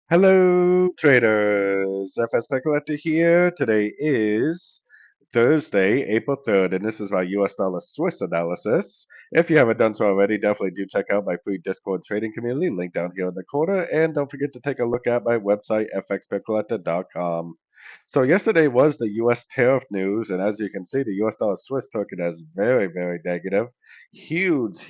Hello, traders. FX Pip Collector here. Today is Thursday, April 3rd, and this is my US dollar Swiss analysis. If you haven't done so already, definitely do check out my free Discord trading community, link down here in the corner, and don't forget to take a look at my website, fxpipcollector.com. So yesterday was the US tariff news, and as you can see, the US dollar Swiss token is very, very negative. Huge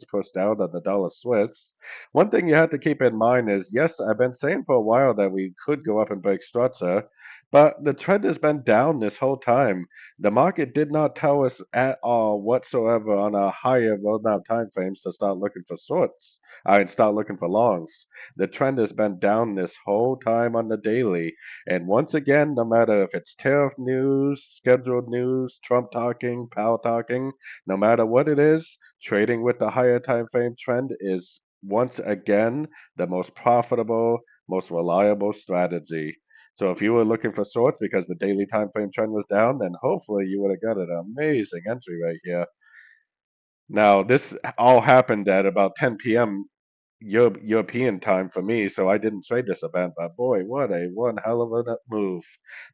push down on the dollar Swiss. One thing you have to keep in mind is, yes, I've been saying for a while that we could go up and break structure, but the trend has been down this whole time. The market did not tell us at all whatsoever on a higher roadmap time frames to start looking for shorts. I'd start looking for longs. The trend has been down this whole time on the daily. And once again, no matter if it's tariff news, scheduled news, Trump talking, Powell talking, no matter what it is, trading with the higher time frame trend is once again the most profitable, most reliable strategy. So if you were looking for shorts because the daily time frame trend was down, then hopefully you would have got an amazing entry right here. Now, this all happened at about 10 p.m. European time for me, so I didn't trade this event, but boy, what a one hell of a move.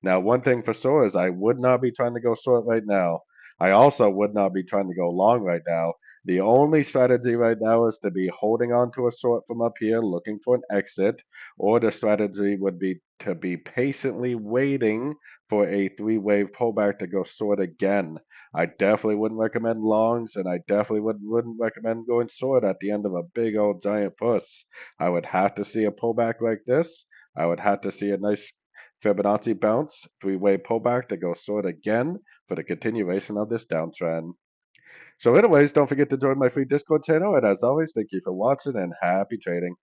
Now, one thing for sure is I would not be trying to go short right now. I also would not be trying to go long right now. The only strategy right now is to be holding on to a short from up here, looking for an exit, or the strategy would be to be patiently waiting for a three-wave pullback to go short again. I definitely wouldn't recommend longs, and I definitely wouldn't recommend going short at the end of a big old giant push. I would have to see a pullback like this. I would have to see a nice Fibonacci bounce, three-way pullback to go short again for the continuation of this downtrend. So anyways, don't forget to join my free Discord channel, and as always, thank you for watching and happy trading.